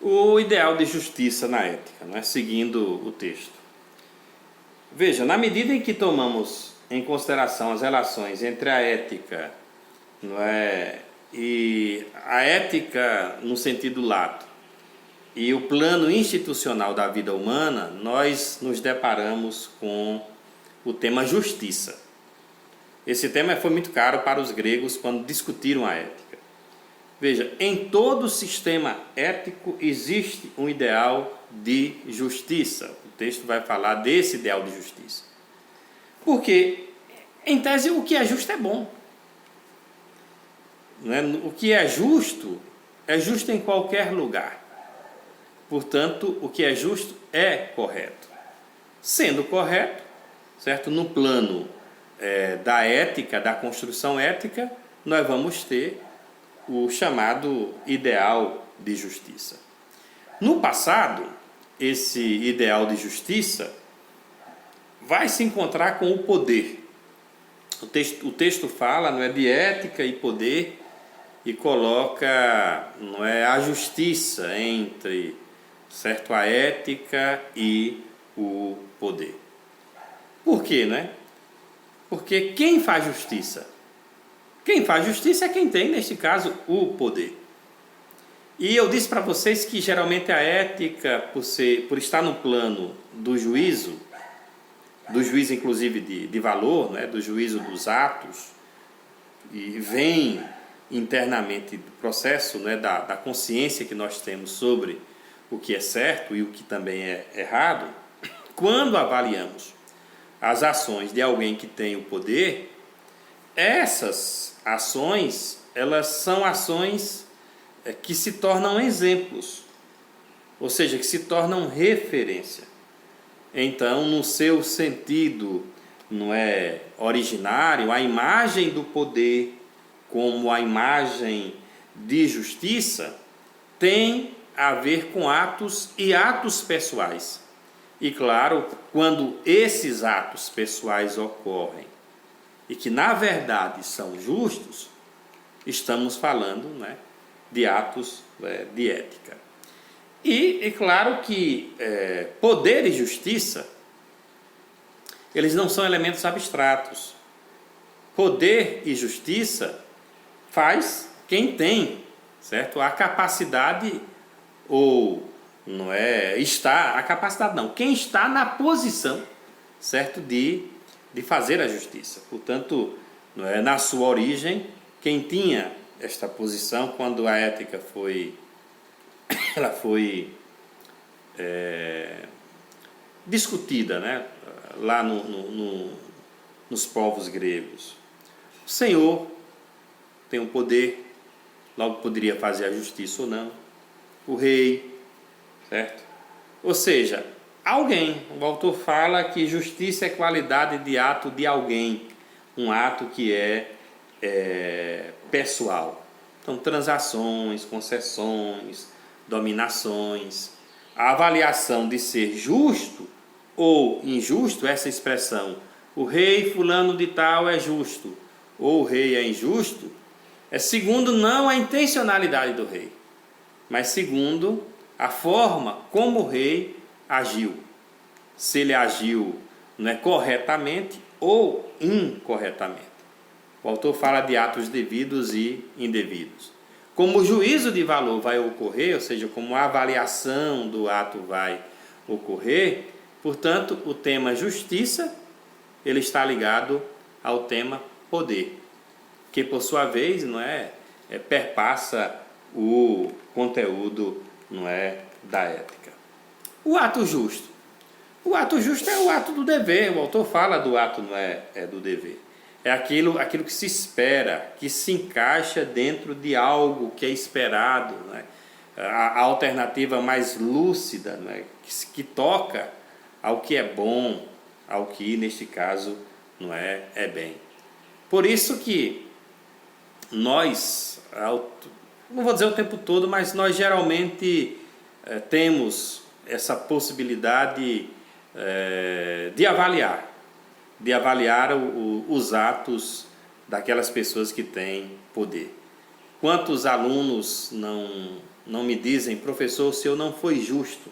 O ideal de justiça na ética, não é? Seguindo o texto. Veja, na medida em que tomamos em consideração as relações entre a ética, não é, e a ética no sentido lato e o plano institucional da vida humana, nós nos deparamos com o tema justiça. Esse tema foi muito caro para os gregos quando discutiram a ética. Veja, em todo sistema ético existe um ideal de justiça. O texto vai falar desse ideal de justiça. Porque, em tese, o que é justo é bom. Não é? O que é justo em qualquer lugar. Portanto, o que é justo é correto. Sendo correto, certo? No plano da ética, da construção ética, nós vamos ter o chamado ideal de justiça. No passado, esse ideal de justiça vai se encontrar com o poder. O texto fala, não é, de ética e poder e coloca, não é, a justiça entre, certo, a ética e o poder. Por quê, né? Porque quem faz justiça? Quem faz justiça é quem tem, neste caso, o poder. E eu disse para vocês que geralmente a ética, por estar no plano do juízo inclusive de valor, né, do juízo dos atos, e vem internamente do processo, né, da consciência que nós temos sobre o que é certo e o que também é errado. Quando avaliamos as ações de alguém que tem o poder, essas ações, elas são ações que se tornam exemplos, ou seja, que se tornam referência. Então, no seu sentido, não é, originário, a imagem do poder como a imagem de justiça tem a ver com atos e atos pessoais. E claro, quando esses atos pessoais ocorrem e que na verdade são justos, estamos falando, né, de atos de ética. E é claro que poder e justiça, eles não são elementos abstratos. Poder e justiça faz quem tem, certo, a capacidade, ou não é, está, a capacidade não, quem está na posição, certo, de fazer a justiça. Portanto, não é, na sua origem, quem tinha esta posição, quando a ética ela foi discutida, né, lá nos povos gregos. O Senhor tem o poder, logo poderia fazer a justiça ou não. O rei, certo? Ou seja, alguém, o autor fala que justiça é qualidade de ato de alguém, um ato que é pessoal. Então, transações, concessões, dominações. A avaliação de ser justo ou injusto, essa expressão, o rei fulano de tal é justo, ou o rei é injusto, é segundo não a intencionalidade do rei, mas segundo a forma como o rei agiu. Se ele agiu, não é, corretamente ou incorretamente. O autor fala de atos devidos e indevidos. Como o juízo de valor vai ocorrer, ou seja, como a avaliação do ato vai ocorrer, portanto, o tema justiça, ele está ligado ao tema poder, que por sua vez, não é, perpassa o conteúdo, não é, da ética. O ato justo. O ato justo é o ato do dever. O autor fala do ato, não é, do dever. É aquilo que se espera, que se encaixa dentro de algo que é esperado, não é? A alternativa mais lúcida, não é? Que toca ao que é bom, ao que neste caso não é bem. Por isso que nós, não vou dizer o tempo todo, mas nós geralmente temos essa possibilidade de avaliar os atos daquelas pessoas que têm poder. Quantos alunos não me dizem, professor, o senhor não foi justo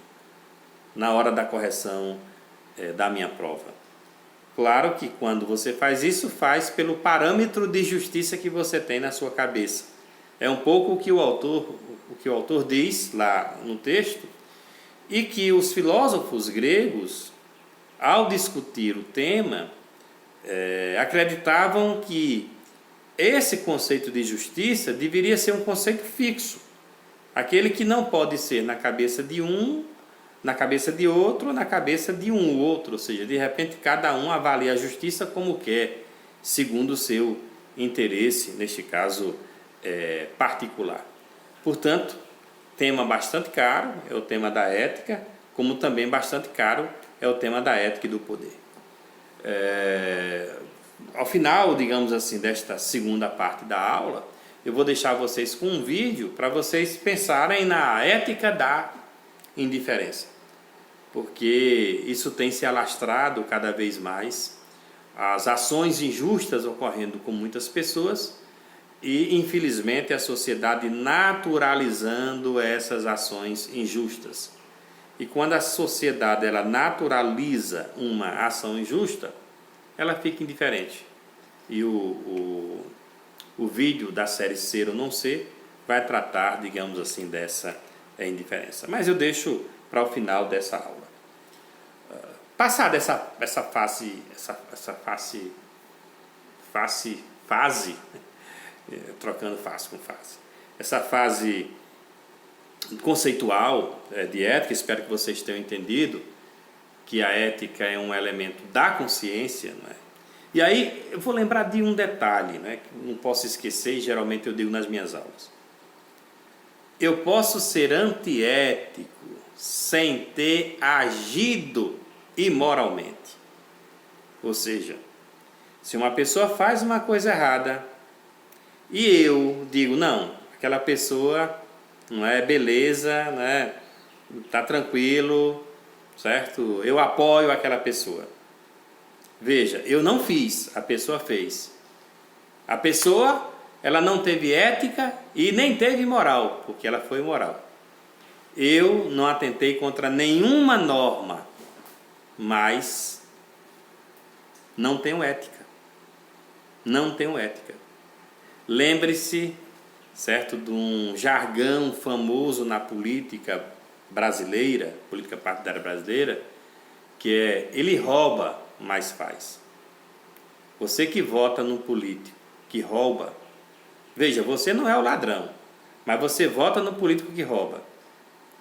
na hora da correção da minha prova? Claro que quando você faz isso, faz pelo parâmetro de justiça que você tem na sua cabeça. É um pouco o que o autor diz lá no texto, e que os filósofos gregos, ao discutir o tema, acreditavam que esse conceito de justiça deveria ser um conceito fixo, aquele que não pode ser na cabeça de um, na cabeça de outro, na cabeça de um ou outro, ou seja, de repente cada um avalia a justiça como quer, segundo o seu interesse, neste caso particular. Portanto, tema bastante caro é o tema da ética, como também bastante caro é o tema da ética e do poder. Ao final, digamos assim, desta segunda parte da aula, eu vou deixar vocês com um vídeo para vocês pensarem na ética da indiferença, porque isso tem se alastrado cada vez mais, as ações injustas ocorrendo com muitas pessoas e, infelizmente, a sociedade naturalizando essas ações injustas. E quando a sociedade ela naturaliza uma ação injusta, ela fica indiferente. E o vídeo da série Ser ou Não Ser vai tratar, digamos assim, dessa indiferença. Mas eu deixo para o final dessa aula. Passada essa fase, trocando face com fase, essa fase conceitual de ética, espero que vocês tenham entendido que a ética é um elemento da consciência, não é? E aí eu vou lembrar de um detalhe, né, que não posso esquecer, e geralmente eu digo nas minhas aulas. Eu posso ser antiético sem ter agido imoralmente. Ou seja, se uma pessoa faz uma coisa errada e eu digo, não, aquela pessoa não é beleza, né, tá tranquilo, certo? Eu apoio aquela pessoa. Veja, eu não fiz, a pessoa fez. A pessoa, ela não teve ética e nem teve moral, porque ela foi imoral. Eu não atentei contra nenhuma norma, mas não tenho ética. Não tenho ética. Lembre-se, certo, de um jargão famoso na política brasileira, política partidária brasileira, que é: ele rouba, mas faz. Você que vota no político que rouba, veja, você não é o ladrão, mas você vota no político que rouba,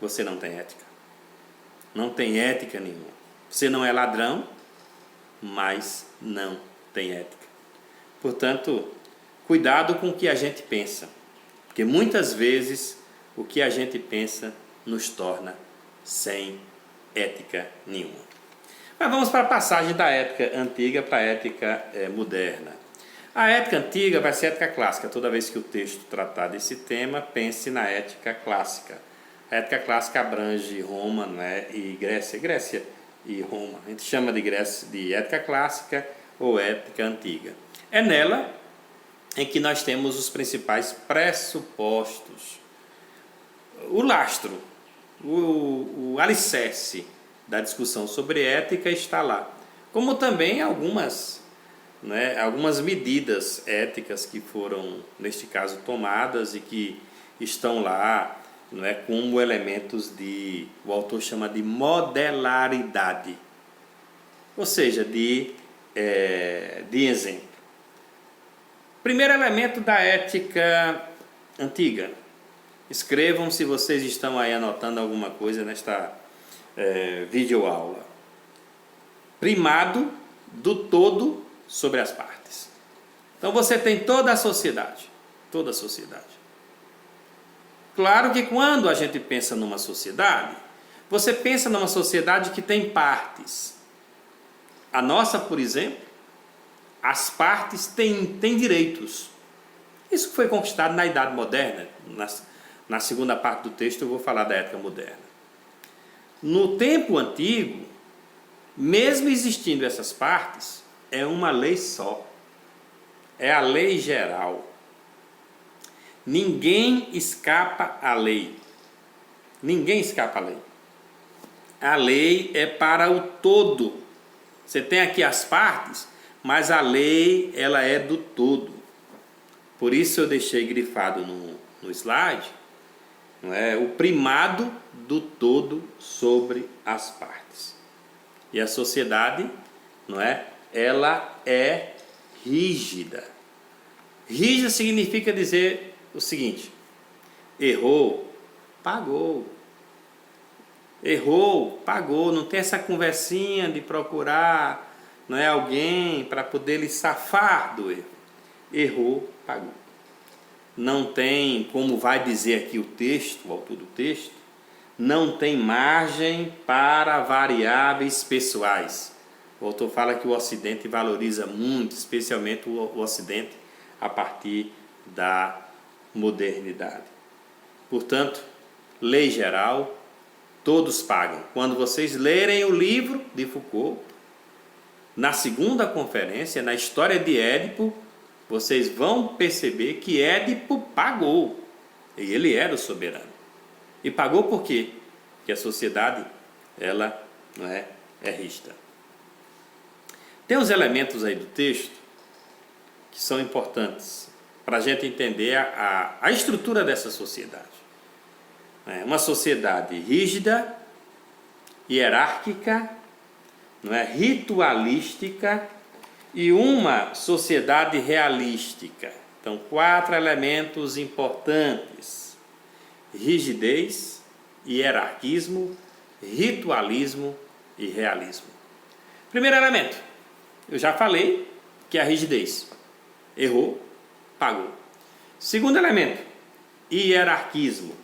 você não tem ética. Não tem ética nenhuma. Você não é ladrão, mas não tem ética. Portanto, cuidado com o que a gente pensa, porque muitas vezes o que a gente pensa nos torna sem ética nenhuma. Mas vamos para a passagem da ética antiga para a ética moderna. A ética antiga vai ser a ética clássica. Toda vez que o texto tratar desse tema, pense na ética clássica. A ética clássica abrange Roma, né, e Grécia. Grécia e Roma. A gente chama de Grécia de ética clássica ou ética antiga. É nela em que nós temos os principais pressupostos. O lastro, o alicerce da discussão sobre ética está lá, como também algumas medidas éticas que foram, neste caso, tomadas e que estão lá, como elementos o autor chama de modelaridade, ou seja, de exemplo. Primeiro elemento da ética antiga. Escrevam se vocês estão aí anotando alguma coisa nesta videoaula. Primado do todo sobre as partes. Então você tem toda a sociedade. Toda a sociedade. Claro que quando a gente pensa numa sociedade, você pensa numa sociedade que tem partes. A nossa, por exemplo, as partes têm direitos. Isso foi conquistado na Idade Moderna. Na segunda parte do texto eu vou falar da ética moderna. No tempo antigo, mesmo existindo essas partes, é uma lei só. É a lei geral. Ninguém escapa à lei. Ninguém escapa à lei. A lei é para o todo. Você tem aqui as partes, mas a lei ela é do todo. Por isso eu deixei grifado no slide, não é, o primado do todo sobre as partes. E a sociedade, não é, ela é rígida. Rígida significa dizer o seguinte: errou, pagou. Errou, pagou. Não tem essa conversinha de procurar, não é, alguém para poder lhe safar do erro. Errou, pagou. Não tem, como vai dizer aqui o texto, o autor do texto, não tem margem para variáveis pessoais. O autor fala que o Ocidente valoriza muito, especialmente o Ocidente, a partir da modernidade. Portanto, lei geral, todos pagam. Quando vocês lerem o livro de Foucault, na segunda conferência, na história de Édipo, vocês vão perceber que Édipo pagou. E ele era o soberano. E pagou por quê? Porque a sociedade, ela não é rígida. Tem uns elementos aí do texto que são importantes para a gente entender a estrutura dessa sociedade. É uma sociedade rígida, hierárquica, não é, ritualística e uma sociedade realística. Então, 4 elementos importantes: rigidez, hierarquismo, ritualismo e realismo. Primeiro elemento, eu já falei que é a rigidez. Errou, pagou. Segundo elemento, hierarquismo.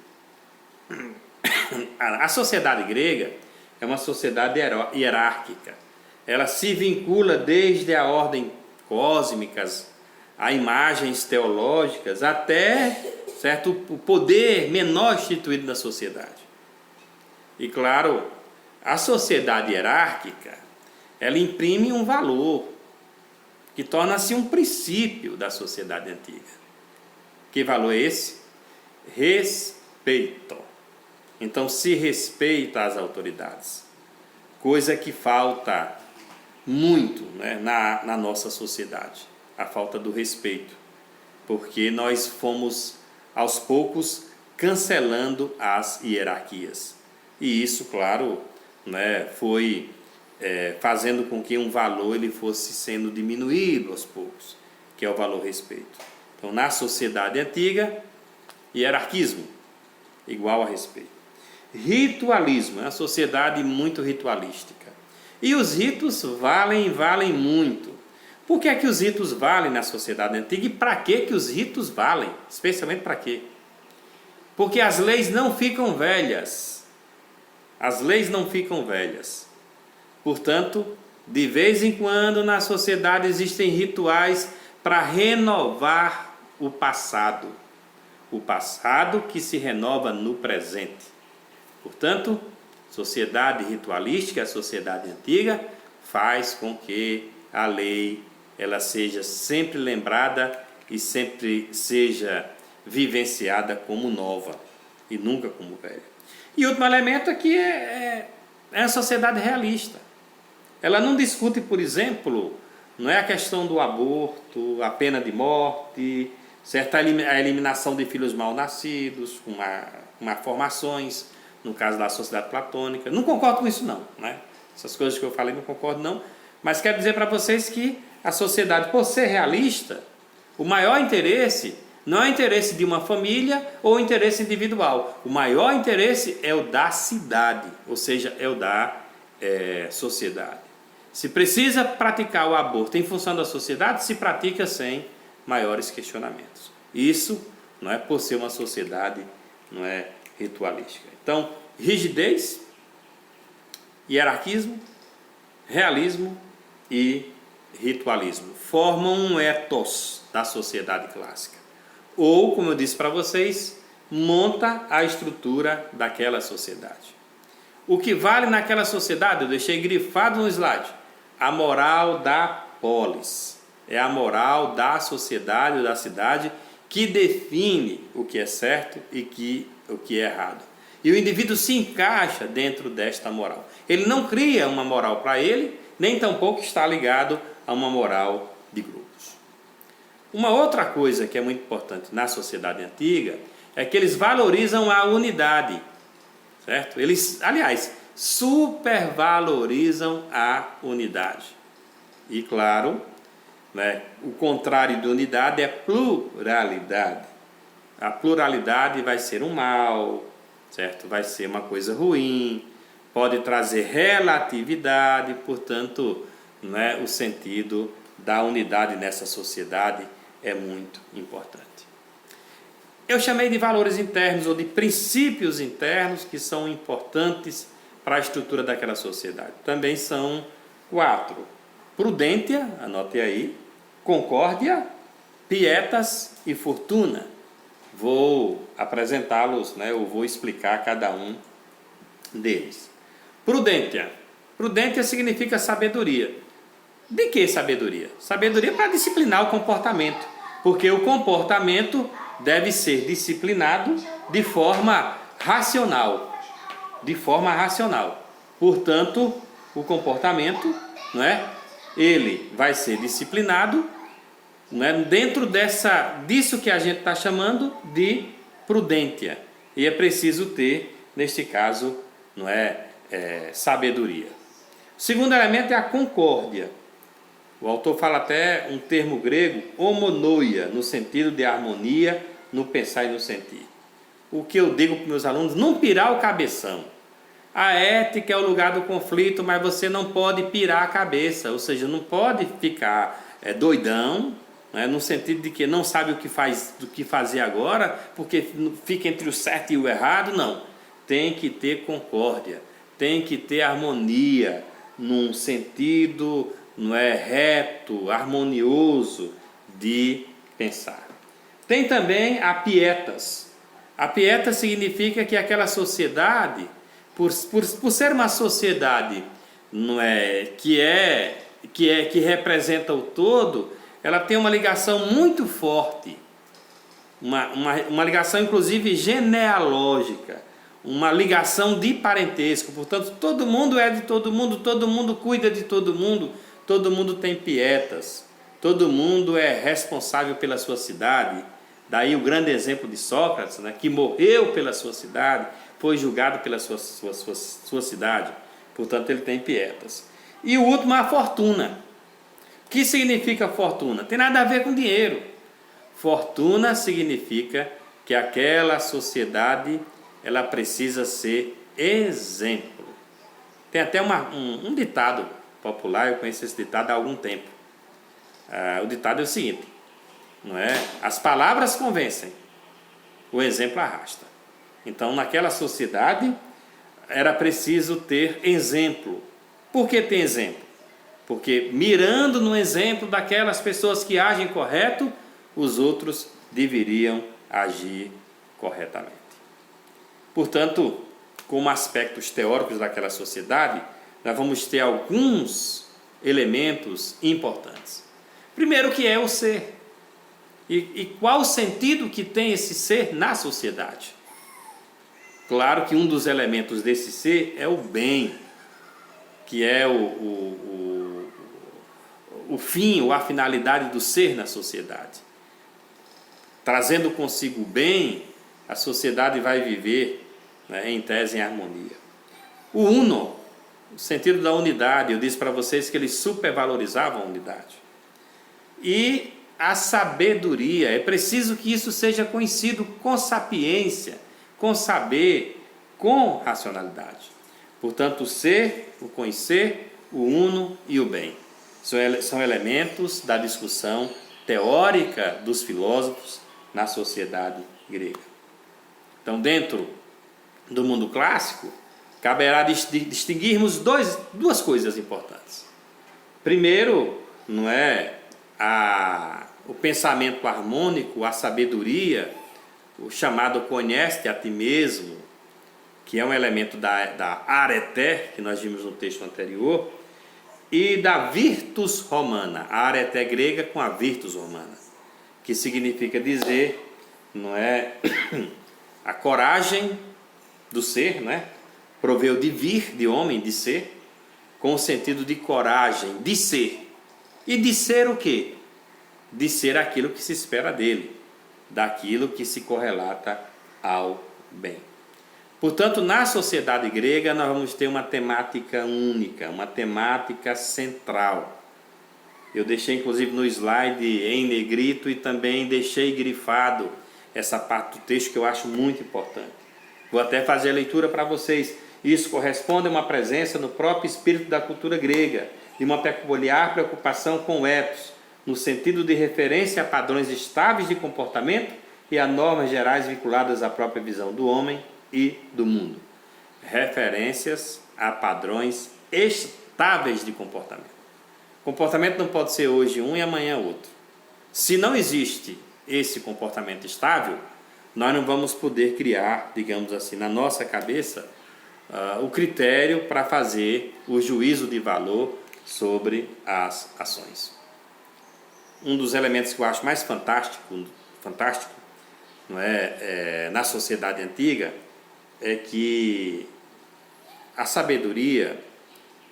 A sociedade grega é uma sociedade hierárquica. Ela se vincula desde a ordem cósmicas, a imagens teológicas, até certo, o poder menor instituído na sociedade. E claro, a sociedade hierárquica, ela imprime um valor que torna-se um princípio da sociedade antiga. Que valor é esse? Respeito. Então se respeita as autoridades, coisa que falta muito, né, na nossa sociedade, a falta do respeito, porque nós fomos aos poucos cancelando as hierarquias, e isso, claro, né, foi fazendo com que um valor ele fosse sendo diminuído aos poucos, que é o valor respeito. Então, na sociedade antiga, hierarquismo igual a respeito. Ritualismo é uma sociedade muito ritualística. E os ritos valem muito. Por que é que os ritos valem na sociedade antiga e para que os ritos valem? Especialmente para quê? Porque as leis não ficam velhas. As leis não ficam velhas. Portanto, de vez em quando na sociedade existem rituais para renovar o passado. O passado que se renova no presente. Portanto, sociedade ritualística, a sociedade antiga, faz com que a lei ela seja sempre lembrada e sempre seja vivenciada como nova e nunca como velha. E outro elemento aqui é a sociedade realista. Ela não discute, por exemplo, não é a questão do aborto, a pena de morte, certa a eliminação de filhos mal nascidos, com malformações, no caso da sociedade platônica. Não concordo com isso não, né? Essas coisas que eu falei não concordo não, mas quero dizer para vocês que a sociedade, por ser realista, o maior interesse não é o interesse de uma família ou o interesse individual. O maior interesse é o da cidade, ou seja, é o da sociedade. Se precisa praticar o aborto em função da sociedade, se pratica sem maiores questionamentos. Isso não é por ser uma sociedade não é ritualística. Então, rigidez, hierarquismo, realismo e ritualismo formam um ethos da sociedade clássica. Ou, como eu disse para vocês, monta a estrutura daquela sociedade. O que vale naquela sociedade, eu deixei grifado no slide, a moral da polis. É a moral da sociedade ou da cidade que define o que é certo e o que é errado. E o indivíduo se encaixa dentro desta moral. Ele não cria uma moral para ele, nem tampouco está ligado a uma moral de grupos. Uma outra coisa que é muito importante na sociedade antiga é que eles valorizam a unidade, certo? Eles, aliás, supervalorizam a unidade. E claro, né, o contrário de unidade é pluralidade. A pluralidade vai ser um mal, certo? Vai ser uma coisa ruim, pode trazer relatividade, portanto, né, o sentido da unidade nessa sociedade é muito importante. Eu chamei de valores internos ou de princípios internos que são importantes para a estrutura daquela sociedade. Também são 4. Prudência, anote aí, concórdia, pietas e fortuna. Vou apresentá-los, né? Eu vou explicar cada um deles. Prudência. Prudência significa sabedoria. De que sabedoria? Sabedoria para disciplinar o comportamento, porque o comportamento deve ser disciplinado de forma racional. De forma racional. Portanto, o comportamento, não é? Ele vai ser disciplinado, não é? Dentro disso que a gente está chamando de prudência. E é preciso ter, neste caso, não é, sabedoria. O segundo elemento é a concórdia. O autor fala até um termo grego, homonoia, no sentido de harmonia, no pensar e no sentir. O que eu digo para os meus alunos, não pirar o cabeção. A ética é o lugar do conflito, mas você não pode pirar a cabeça, ou seja, não pode ficar doidão, né, no sentido de que não sabe o que fazer agora, porque fica entre o certo e o errado. Não, tem que ter concórdia, tem que ter harmonia, num sentido, não é, reto, harmonioso de pensar. Tem também a pietas. A pietas significa que aquela sociedade, por ser uma sociedade, não é, que representa o todo, ela tem uma ligação muito forte, uma ligação inclusive genealógica, uma ligação de parentesco. Portanto, todo mundo é de todo mundo cuida de todo mundo tem pietas, todo mundo é responsável pela sua cidade. Daí o grande exemplo de Sócrates, né, que morreu pela sua cidade, foi julgado pela sua cidade. Portanto, ele tem pietas. E o último é a fortuna. O que significa fortuna? Tem nada a ver com dinheiro. Fortuna significa que aquela sociedade ela precisa ser exemplo. Tem até um ditado popular, eu conheço esse ditado há algum tempo. O ditado é o seguinte, não é? As palavras convencem, o exemplo arrasta. Então, naquela sociedade, era preciso ter exemplo. Por que ter exemplo? Porque mirando no exemplo daquelas pessoas que agem correto, os outros deveriam agir corretamente. Portanto, como aspectos teóricos daquela sociedade, nós vamos ter alguns elementos importantes. Primeiro, que é o ser. E qual o sentido que tem esse ser na sociedade? Claro que um dos elementos desse ser é o bem, que é o fim ou a finalidade do ser na sociedade. Trazendo consigo o bem, a sociedade vai viver, né, em tese, em harmonia. O uno, o sentido da unidade, eu disse para vocês que eles supervalorizavam a unidade. E a sabedoria, é preciso que isso seja conhecido com sapiência, com saber, com racionalidade. Portanto, o ser, o conhecer, o uno e o bem. São elementos da discussão teórica dos filósofos na sociedade grega. Então, dentro do mundo clássico, caberá distinguirmos duas coisas importantes. Primeiro, não é o pensamento harmônico, a sabedoria, o chamado conhece-te a ti mesmo, que é um elemento da areté, que nós vimos no texto anterior, e da virtus romana, a areté grega com a virtus romana, que significa dizer, não é, a coragem do ser, não é? Proveu de vir, de homem, de ser, com o sentido de coragem, de ser. E de ser o quê? De ser aquilo que se espera dele, daquilo que se correlata ao bem. Portanto, na sociedade grega, nós vamos ter uma temática única, uma temática central. Eu deixei, inclusive, no slide em negrito e também deixei grifado essa parte do texto que eu acho muito importante. Vou até fazer a leitura para vocês. Isso corresponde a uma presença no próprio espírito da cultura grega, de uma peculiar preocupação com o ethos, no sentido de referência a padrões estáveis de comportamento e a normas gerais vinculadas à própria visão do homem e do mundo. Referências a padrões estáveis de comportamento. Comportamento não pode ser hoje um e amanhã outro. Se não existe esse comportamento estável, nós não vamos poder criar, digamos assim, na nossa cabeça, o critério para fazer o juízo de valor sobre as ações. Um dos elementos que eu acho mais fantástico não é, na sociedade antiga, é que a sabedoria,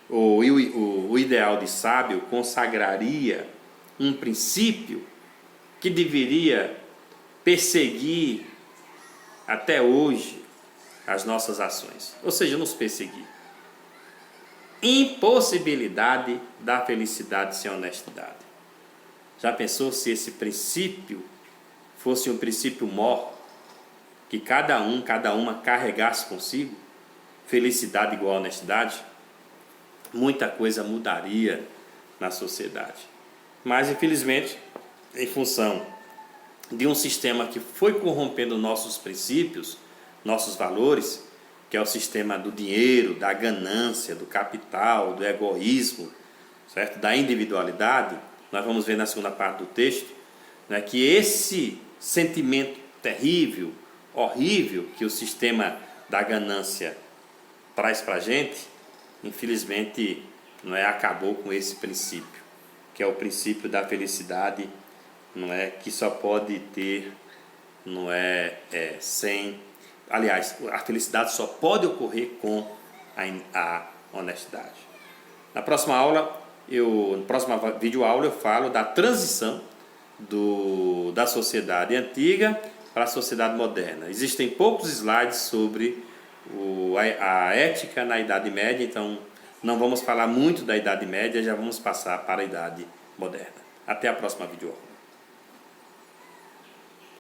ou o ideal de sábio, consagraria um princípio que deveria perseguir até hoje as nossas ações, ou seja, nos perseguir. Impossibilidade da felicidade sem honestidade. Já pensou se esse princípio fosse um princípio mor, que cada uma carregasse consigo? Felicidade igual a honestidade? Muita coisa mudaria na sociedade. Mas, infelizmente, em função de um sistema que foi corrompendo nossos princípios, nossos valores, que é o sistema do dinheiro, da ganância, do capital, do egoísmo, certo? Da individualidade, nós vamos ver na segunda parte do texto, né, que esse sentimento terrível, horrível, que o sistema da ganância traz para a gente, infelizmente, não é, acabou com esse princípio, que é o princípio da felicidade, não é, que só pode ter, não é, sem, aliás, a felicidade só pode ocorrer com a honestidade. Na próxima aula, na próxima videoaula, eu falo da transição da sociedade antiga para a sociedade moderna. Existem poucos slides sobre a ética na Idade Média, então não vamos falar muito da Idade Média, já vamos passar para a Idade Moderna. Até a próxima videoaula.